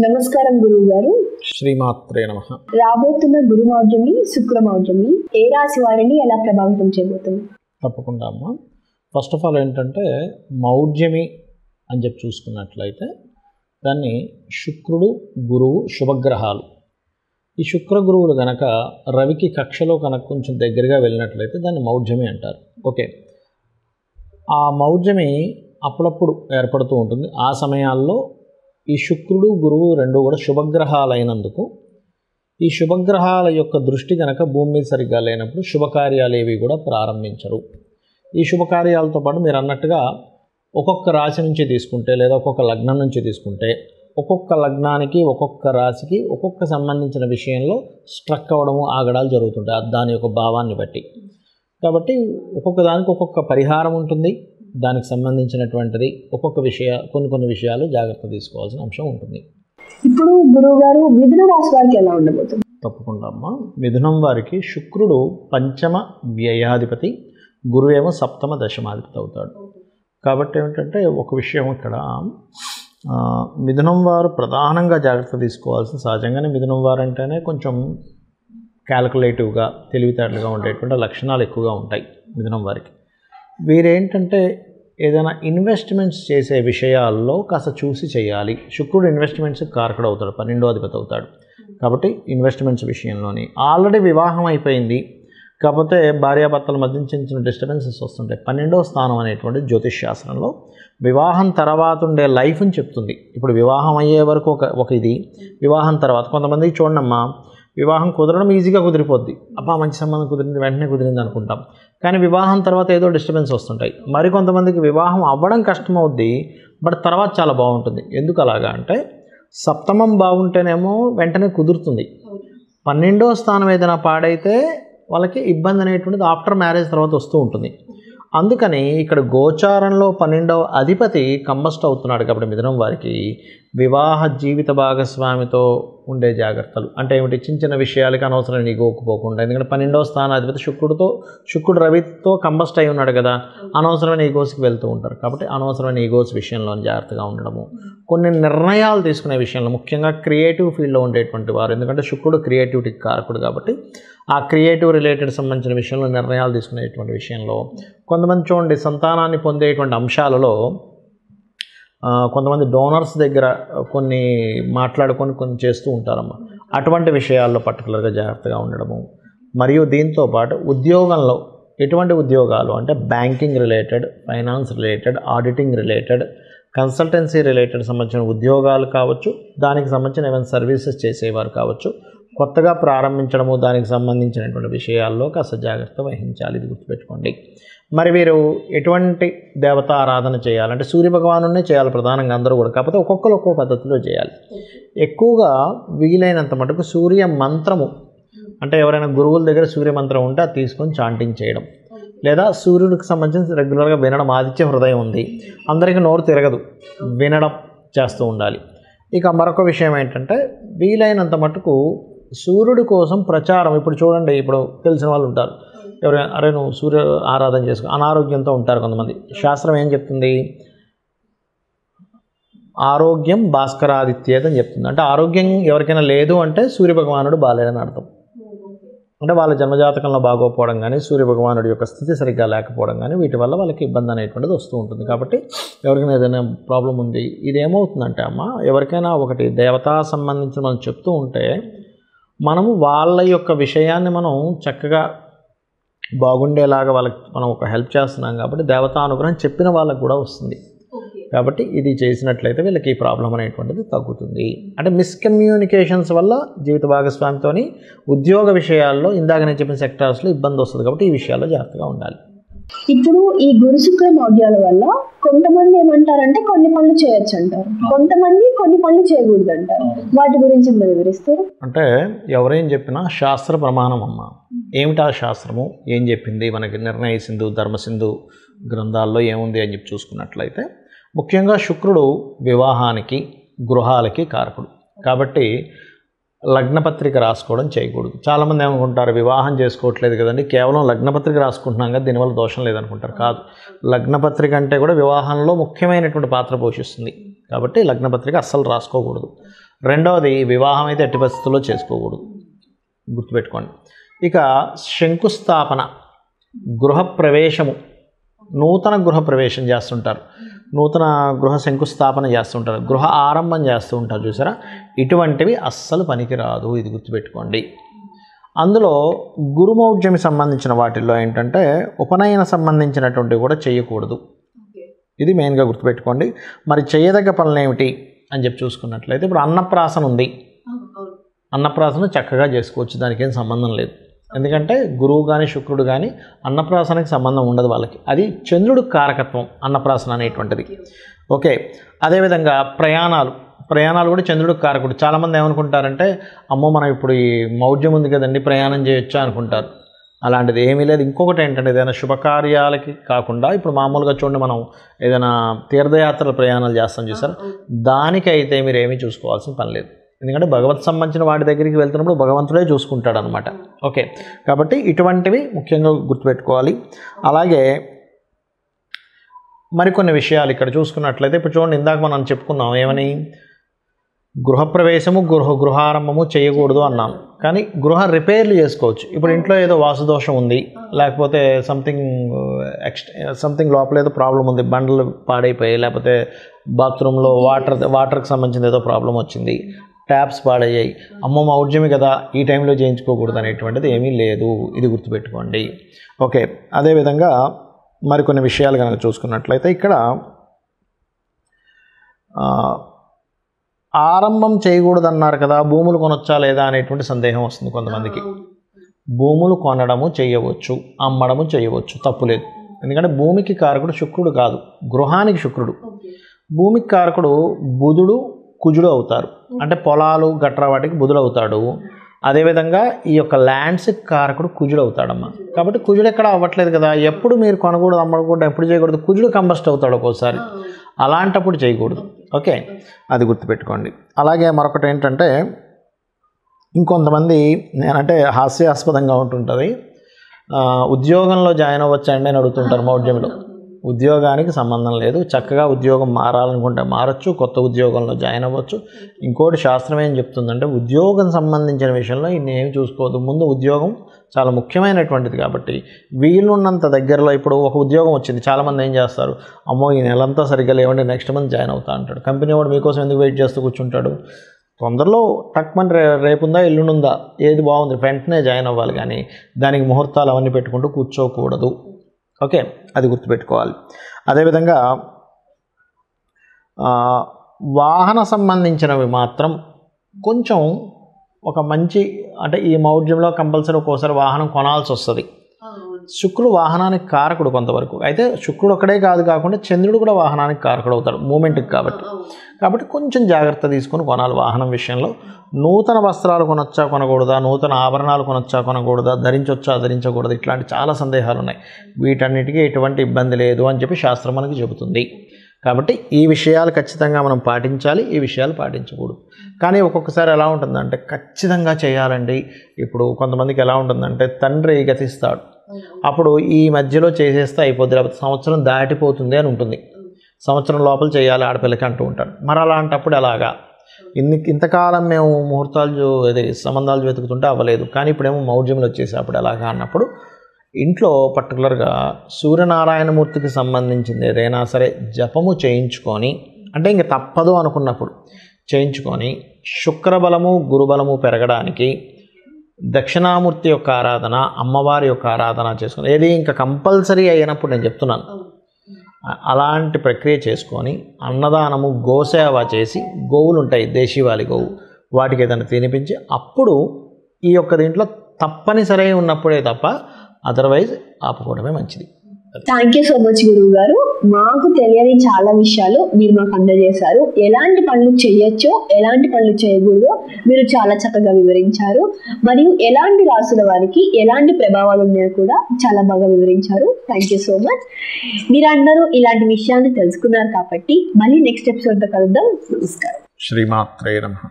నమస్కారం గురువు గారు. శ్రీమాత్రే నమః. రాబోతున్న గురుమౌఢ్యమి, శుక్రమౌఢ్యమి ఏ రాశి వారిని ఎలా ప్రభావితం చేయబోతుంది? తప్పకుండా అమ్మా. ఫస్ట్ ఆఫ్ ఆల్ ఏంటంటే మౌఢ్యమి అని చెప్పి చూసుకున్నట్లయితే దాన్ని శుక్రుడు, గురువు, శుభగ్రహాలు. ఈ శుక్ర గురువులు కనుక రవికి కక్షలో కనుక కొంచెం దగ్గరగా వెళ్ళినట్లయితే దాన్ని మౌఢ్యమి అంటారు. ఓకే, ఆ మౌఢ్యమి అప్పుడప్పుడు ఏర్పడుతూ ఉంటుంది. ఆ సమయాల్లో ఈ శుక్రుడు, గురువు రెండు కూడా శుభగ్రహాలు అయినందుకు ఈ శుభగ్రహాల యొక్క దృష్టి కనుక భూమి మీద సరిగ్గా లేనప్పుడు శుభకార్యాలు ఏవి కూడా ప్రారంభించరు. ఈ శుభకార్యాలతో పాటు మీరు అన్నట్టుగా ఒక్కొక్క రాశి నుంచి తీసుకుంటే లేదా ఒక్కొక్క లగ్నం నుంచి తీసుకుంటే ఒక్కొక్క లగ్నానికి ఒక్కొక్క రాశికి ఒక్కొక్క సంబంధించిన విషయంలో స్ట్రక్ అవ్వడము, ఆగడాలు జరుగుతుంటాయి దాని యొక్క భావాన్ని బట్టి. కాబట్టి ఒక్కొక్క దానికి ఒక్కొక్క పరిహారం ఉంటుంది. దానికి సంబంధించినటువంటిది ఒక్కొక్క కొన్ని విషయాలు జాగ్రత్త తీసుకోవాల్సిన అంశం ఉంటుంది. ఇప్పుడు గురువు గారు మిథున రాశి వారికి ఎలా ఉండబోతుంది? తప్పకుండా అమ్మా. మిథునం వారికి శుక్రుడు పంచమ వ్యయాధిపతి, గురువేమో సప్తమ దశమాధిపతి అవుతాడు. కాబట్టి ఏమిటంటే ఒక విషయం ఇక్కడ మిథునం వారు ప్రధానంగా జాగ్రత్త తీసుకోవాల్సిన, సహజంగానే మిథునం వారు అంటేనే కొంచెం క్యాలిక్యులేటివ్గా, తెలివితేటలుగా ఉండేటువంటి లక్షణాలు ఎక్కువగా ఉంటాయి మిథునం వారికి. వీరేంటంటే ఏదైనా ఇన్వెస్ట్మెంట్స్ చేసే విషయాల్లో కాస్త చూసి చేయాలి. శుక్రుడు ఇన్వెస్ట్మెంట్స్ కారకుడు అవుతాడు, 12వ అధిపతి అవుతాడు. కాబట్టి ఇన్వెస్ట్మెంట్స్ విషయంలోని ఆల్రెడీ వివాహం అయిపోయింది, కాకపోతే భార్యాభర్తల మధ్య చిన్న డిస్టర్బెన్సెస్ వస్తుంటాయి. 12వ స్థానం అనేటువంటి జ్యోతిష్ శాస్త్రంలో వివాహం తర్వాత ఉండే లైఫ్ని చెప్తుంది. ఇప్పుడు వివాహం అయ్యే వరకు ఒక ఇది, వివాహం తర్వాత కొంతమందికి చూడమ్మా, వివాహం కుదరడం ఈజీగా కుదిరిపోద్ది, అబ్బా మంచి సంబంధం కుదిరింది వెంటనే కుదిరింది అనుకుంటాం. కానీ వివాహం తర్వాత ఏదో డిస్టర్బెన్స్ వస్తుంటాయి. మరికొంతమందికి వివాహం అవ్వడం కష్టమవుద్ది, బట్ తర్వాత చాలా బాగుంటుంది. ఎందుకు అలాగా అంటే సప్తమం బాగుంటేనేమో వెంటనే కుదురుతుంది, 12వ స్థానం ఏదైనా పాడైతే వాళ్ళకి ఇబ్బంది అనేటువంటిది ఆఫ్టర్ మ్యారేజ్ తర్వాత వస్తూ ఉంటుంది. అందుకని ఇక్కడ గోచారంలో 12వ అధిపతి కంబస్ట్ అవుతున్నాడు. కాబట్టి మిథునం వారికి వివాహ జీవిత భాగస్వామితో ఉండే జాగ్రత్తలు అంటే ఏమిటి, చిన్న విషయాలకి అనవసరమైన ఈగోకుపోకుండా. ఎందుకంటే 12వ స్థానాధిపతి శుక్రుడు రవితో కంబస్ట్ అయి ఉన్నాడు కదా, అనవసరమైన ఈగోస్కి వెళ్తూ ఉంటారు. కాబట్టి అనవసరమైన ఈగోస్ విషయంలో జాగ్రత్తగా ఉండడము, కొన్ని నిర్ణయాలు తీసుకునే విషయంలో, ముఖ్యంగా క్రియేటివ్ ఫీల్డ్లో ఉండేటువంటి వారు, ఎందుకంటే శుక్రుడు క్రియేటివిటీకి కారకుడు కాబట్టి ఆ క్రియేటివ్ రిలేటెడ్ సంబంధించిన విషయంలో నిర్ణయాలు తీసుకునేటువంటి విషయంలో, కొంతమంది చూడండి సంతానాన్ని పొందేటువంటి అంశాలలో కొంతమంది డోనర్స్ దగ్గర కొన్ని మాట్లాడుకొని కొన్ని చేస్తూ ఉంటారమ్మా. అటువంటి విషయాల్లో పర్టికులర్గా జాగ్రత్తగా ఉండడము. మరియు దీంతో పాటు ఉద్యోగంలో ఎటువంటి ఉద్యోగాలు అంటే banking related, finance related, auditing related, consultancy related సంబంధించిన ఉద్యోగాలు కావచ్చు, దానికి సంబంధించిన ఏమైనా సర్వీసెస్ చేసేవారు కావచ్చు, కొత్తగా ప్రారంభించడము, దానికి సంబంధించినటువంటి విషయాల్లో కాస్త జాగ్రత్త వహించాలి. ఇది గుర్తుపెట్టుకోండి. మరి వీరు ఎటువంటి దేవతా ఆరాధన చేయాలంటే సూర్యభగవానునే చేయాలి ప్రధానంగా అందరూ కూడా, కాకపోతే ఒక్కొక్కరు ఒక్కొక్క పద్ధతిలో చేయాలి. ఎక్కువగా వీలైనంత మటుకు సూర్య మంత్రము అంటే ఎవరైనా గురువుల దగ్గర సూర్య మంత్రం ఉంటే అది తీసుకొని చాంటింగ్ చేయడం, లేదా సూర్యుడికి సంబంధించి రెగ్యులర్గా వినడం. ఆదిత్య హృదయం ఉంది, అందరికీ నోరు తిరగదు, వినడం చేస్తూ ఉండాలి. ఇక మరొక విషయం ఏంటంటే వీలైనంత మటుకు సూర్యుడి కోసం ప్రచారం. ఇప్పుడు చూడండి, ఇప్పుడు తెలిసిన వాళ్ళు ఉంటారు, ఎవరైనా అరే నువ్వు సూర్య ఆరాధన చేసుకో, అనారోగ్యంతో ఉంటారు కొంతమంది. శాస్త్రం ఏం చెప్తుంది, ఆరోగ్యం భాస్కరాదిత్యేత అని చెప్తుంది. అంటే ఆరోగ్యం ఎవరికైనా లేదు అంటే సూర్యభగవానుడు బాలేడని అర్థం. అంటే వాళ్ళ జన్మజాతకంలో బాగోపోవడం కానీ, సూర్యభగవానుడి యొక్క స్థితి సరిగ్గా లేకపోవడం కానీ, వీటి వల్ల వాళ్ళకి ఇబ్బంది అనేటువంటిది వస్తూ ఉంటుంది. కాబట్టి ఎవరికైనా ఏదైనా ప్రాబ్లం ఉంది, ఇదేమవుతుందంటే అమ్మ, ఎవరికైనా ఒకటి దేవతా సంబంధించి మనం చెప్తూ ఉంటే మనము వాళ్ళ యొక్క విషయాన్ని మనం చక్కగా బాగుండేలాగా వాళ్ళకి మనం ఒక హెల్ప్ చేస్తున్నాం. కాబట్టి దేవతా అనుగ్రహం చెప్పిన వాళ్ళకు కూడా వస్తుంది. కాబట్టి ఇది చేసినట్లయితే వీళ్ళకి ఈ ప్రాబ్లం అనేటువంటిది తగ్గుతుంది. అంటే మిస్కమ్యూనికేషన్స్ వల్ల జీవిత భాగస్వామితో ఉద్యోగ విషయాల్లో ఇందాక నేను చెప్పిన సెక్టార్స్లో ఇబ్బంది వస్తుంది. కాబట్టి ఈ విషయాల్లో జాగ్రత్తగా ఉండాలి. ఇప్పుడు ఈ గురు శుక్ర మౌఢ్యాల వల్ల కొంతమంది ఏమంటారంటే కొన్ని పనులు చేయొచ్చు అంటారు, కొంతమంది కొన్ని పనులు చేయకూడదు అంటారు. వాటి గురించి మీరు వివరిస్తారు? అంటే ఎవరేం చెప్పినా శాస్త్ర ప్రమాణం అమ్మ. ఏమిటా శాస్త్రము ఏం చెప్పింది మనకి, నిర్ణయ సింధు, ధర్మసింధు గ్రంథాల్లో ఏముంది అని చెప్పి చూసుకున్నట్లయితే, ముఖ్యంగా శుక్రుడు వివాహానికి, గృహాలకి కారకుడు. కాబట్టి లగ్నపత్రిక రాసుకోవడం చేయకూడదు. చాలామంది ఏమనుకుంటారు, వివాహం చేసుకోవట్లేదు కదండి, కేవలం లగ్నపత్రిక రాసుకుంటున్నాం కదా, దీనివల్ల దోషం లేదనుకుంటారు. కాదు, లగ్నపత్రిక అంటే కూడా వివాహంలో ముఖ్యమైనటువంటి పాత్ర పోషిస్తుంది. కాబట్టి లగ్నపత్రిక అస్సలు రాసుకోకూడదు. రెండవది వివాహం అయితే ఎట్టి పరిస్థితుల్లో చేసుకోకూడదు, గుర్తుపెట్టుకోండి. ఇక శంకుస్థాపన, గృహప్రవేశము, నూతన గృహప్రవేశం చేస్తుంటారు, నూతన గృహ శంకుస్థాపన చేస్తుంటారు, గృహ ఆరంభం చేస్తూ ఉంటారు చూసారా, ఇటువంటివి అస్సలు పనికిరాదు, ఇది గుర్తుపెట్టుకోండి. అందులో గురుమౌఢ్యమి సంబంధించిన వాటిల్లో ఏంటంటే ఉపనయన సంబంధించినటువంటివి కూడా చేయకూడదు, ఇది మెయిన్గా గుర్తుపెట్టుకోండి. మరి చేయదగ్గ పనులు ఏమిటి అని చెప్పి చూసుకున్నట్లయితే ఇప్పుడు అన్నప్రాసన ఉంది, అన్నప్రాసన చక్కగా చేసుకోవచ్చు, దానికి ఏం సంబంధం లేదు. ఎందుకంటే గురువు కానీ శుక్రుడు కానీ అన్నప్రాసనకి సంబంధం ఉండదు వాళ్ళకి, అది చంద్రుడు కారకత్వం అన్నప్రాసన అనేటువంటిది. ఓకే, అదేవిధంగా ప్రయాణాలు కూడా చంద్రుడు కారకుడు. చాలామంది ఏమనుకుంటారంటే అమ్మో మనం ఇప్పుడు ఈ మౌఢ్యం ఉంది కదండి ప్రయాణం చేయొచ్చా అనుకుంటారు, అలాంటిది ఏమీ లేదు. ఇంకొకటి ఏంటంటే ఏదైనా శుభకార్యాలకి కాకుండా ఇప్పుడు మామూలుగా చూడండి మనం ఏదైనా తీర్థయాత్రల ప్రయాణాలు చేస్తాం చూసారు, దానికైతే మీరు ఏమీ చూసుకోవాల్సిన పని లేదు. ఎందుకంటే భగవత్ సంబంధించిన వాటి దగ్గరికి వెళ్తున్నప్పుడు భగవంతుడే చూసుకుంటాడు అనమాట. ఓకే, కాబట్టి ఇటువంటివి ముఖ్యంగా గుర్తుపెట్టుకోవాలి. అలాగే మరికొన్ని విషయాలు ఇక్కడ చూసుకున్నట్లయితే ఇప్పుడు చూడండి, ఇందాక మనం చెప్పుకున్నాం ఏమని, గృహప్రవేశము గృహారంభము చేయకూడదు అన్నాం, కానీ గృహ రిపేర్లు చేసుకోవచ్చు. ఇప్పుడు ఇంట్లో ఏదో వాస్తుదోషం ఉంది, లేకపోతే సంథింగ్ లోపల ఏదో ప్రాబ్లం ఉంది, బండలు పాడైపోయాయి, లేకపోతే బాత్రూంలో వాటర్కి సంబంధించిన ఏదో ప్రాబ్లం వచ్చింది, ట్యాప్స్ పాడయ్యాయి, అమ్మో మౌఢ్యమి కదా ఈ టైంలో చేయించుకోకూడదు అనేటువంటిది ఏమీ లేదు, ఇది గుర్తుపెట్టుకోండి. ఓకే, అదేవిధంగా మరికొన్ని విషయాలు కనుక చూసుకున్నట్లయితే ఇక్కడ ఆరంభం చేయకూడదు అన్నారు కదా, భూములు కొనొచ్చా లేదా అనేటువంటి సందేహం వస్తుంది కొంతమందికి. భూములు కొనడము చేయవచ్చు, అమ్మడము చేయవచ్చు, తప్పులేదు. ఎందుకంటే భూమికి కారకుడు శుక్రుడు కాదు, గృహానికి శుక్రుడు. భూమికి కారకుడు బుధుడు కుజుడు అవుతారు, అంటే పొలాలు గట్రా వాటికి బుధుడు అవుతాడు. అదేవిధంగా ఈ యొక్క ల్యాండ్స్కి కారకుడు కుజుడు అవుతాడమ్మా. కాబట్టి కుజుడు ఎక్కడ అవ్వట్లేదు కదా, ఎప్పుడు మీరు కొనకూడదు అమ్మకూడదు ఎప్పుడు చేయకూడదు, కుజుడు కంబస్ట్ అవుతాడు ఒక్కోసారి, అలాంటప్పుడు చేయకూడదు. ఓకే, అది గుర్తుపెట్టుకోండి. అలాగే మరొకటి ఏంటంటే ఇంకొంతమంది నేనంటే హాస్యాస్పదంగా ఉంటుంటుంది, ఉద్యోగంలో జాయిన్ అవ్వచ్చండి అని అడుగుతుంటారు మౌఢ్యంలో. ఉద్యోగానికి సంబంధం లేదు, చక్కగా ఉద్యోగం మారాలనుకుంటే మారచ్చు, కొత్త ఉద్యోగంలో జాయిన్ అవ్వచ్చు. ఇంకోటి శాస్త్రం ఏం చెప్తుందంటే ఉద్యోగం సంబంధించిన విషయంలో ఇన్నేమి చూసుకోవద్దు, ముందు ఉద్యోగం చాలా ముఖ్యమైనటువంటిది. కాబట్టి వీలున్నంత దగ్గరలో ఇప్పుడు ఒక ఉద్యోగం వచ్చింది, చాలామంది ఏం చేస్తారు, అమ్మో ఈ నెలంతా సరిగ్గా లేవండి నెక్స్ట్ మంత్ జాయిన్ అవుతా అంటాడు. కంపెనీ వాడు మీకోసం ఎందుకు వెయిట్ చేస్తూ కూర్చుంటాడు, తొందరలో టక్మని రేపుందా ఎల్లుండుందా ఏది బాగుంది వెంటనే జాయిన్ అవ్వాలి, కానీ దానికి ముహూర్తాలు అవన్నీ పెట్టుకుంటూ కూర్చోకూడదు. ఓకే, అది గుర్తుపెట్టుకోవాలి. అదేవిధంగా వాహన సంబంధించినవి మాత్రం కొంచెం ఒక మంచి, అంటే ఈ మౌఢ్యంలో కంపల్సరీ ఒక్కోసారి వాహనం కొనాల్సి వస్తుంది. శుక్రుడు వాహనానికి కారకుడు కొంతవరకు, అయితే శుక్రుడు ఒక్కడే కాకుండా చంద్రుడు కూడా వాహనానికి కారకుడు అవుతాడు మూమెంట్కి. కాబట్టి కొంచెం జాగ్రత్త తీసుకొని కొనాలి వాహనం విషయంలో. నూతన వస్త్రాలు కొనొచ్చా కొనకూడదా, నూతన ఆభరణాలు కొనొచ్చా కొనకూడదా, ధరించొచ్చా ధరించకూడదు, ఇట్లాంటి చాలా సందేహాలు ఉన్నాయి. వీటన్నిటికీ ఎటువంటి ఇబ్బంది లేదు అని చెప్పి శాస్త్రం మనకి చెబుతుంది. కాబట్టి ఈ విషయాలు ఖచ్చితంగా మనం పాటించాలి, ఈ విషయాలు పాటించకూడదు. కానీ ఒక్కొక్కసారి ఎలా ఉంటుందంటే ఖచ్చితంగా చేయాలండి. ఇప్పుడు కొంతమందికి ఎలా ఉంటుందంటే తండ్రి గతిస్తాడు, అప్పుడు ఈ మధ్యలో చేసేస్తే అయిపోద్ది, లేకపోతే సంవత్సరం దాటిపోతుంది అని ఉంటుంది, సంవత్సరం లోపల చేయాలి ఆడపిల్లకి అంటూ ఉంటాడు. మరి అలాంటప్పుడు ఎలాగా, ఇంతకాలం మేము ముహూర్తాలు సంబంధాలు వెతుకుతుంటే అవ్వలేదు, కానీ ఇప్పుడేమో మౌఢ్యంలో వచ్చేసి అప్పుడు ఎలాగా అన్నప్పుడు ఇంట్లో పర్టికులర్గా సూర్యనారాయణమూర్తికి సంబంధించింది ఏదైనా సరే జపము చేయించుకొని, అంటే ఇంక తప్పదు అనుకున్నప్పుడు చేయించుకొని, శుక్రబలము గురుబలము పెరగడానికి దక్షిణామూర్తి యొక్క ఆరాధన, అమ్మవారి యొక్క ఆరాధన చేసుకొని, ఏది ఇంకా కంపల్సరీ అయినప్పుడు నేను చెప్తున్నాను, అలాంటి ప్రక్రియ చేసుకొని అన్నదానము గోసేవ చేసి, గోవులు ఉంటాయి దేశీవాలి గోవు, వాటికి ఏదైనా తినిపించి అప్పుడు ఈ యొక్క దీంట్లో తప్పనిసరి ఉన్నప్పుడే తప్ప అదర్వైజ్ ఆపుకోవడమే మంచిది. థ్యాంక్ యూ సో మచ్ గురువు గారు, మాకు తెలియని చాలా విషయాలు మీరు మాకు అందజేశారు. ఎలాంటి పనులు చేయొచ్చో ఎలాంటి పనులు చేయకూడదో మీరు చాలా చక్కగా వివరించారు. మరియు ఎలాంటి రాసుల వారికి ఎలాంటి ప్రభావాలు ఉన్నాయో కూడా చాలా బాగా వివరించారు. Thank you so much. మీరందరూ ఇలాంటి విషయాన్ని తెలుసుకున్నారు కాబట్టి మళ్ళీ నెక్స్ట్ ఎపిసోడ్తో కలుద్దాం. నమస్కారం. శ్రీమాత్రే నమః.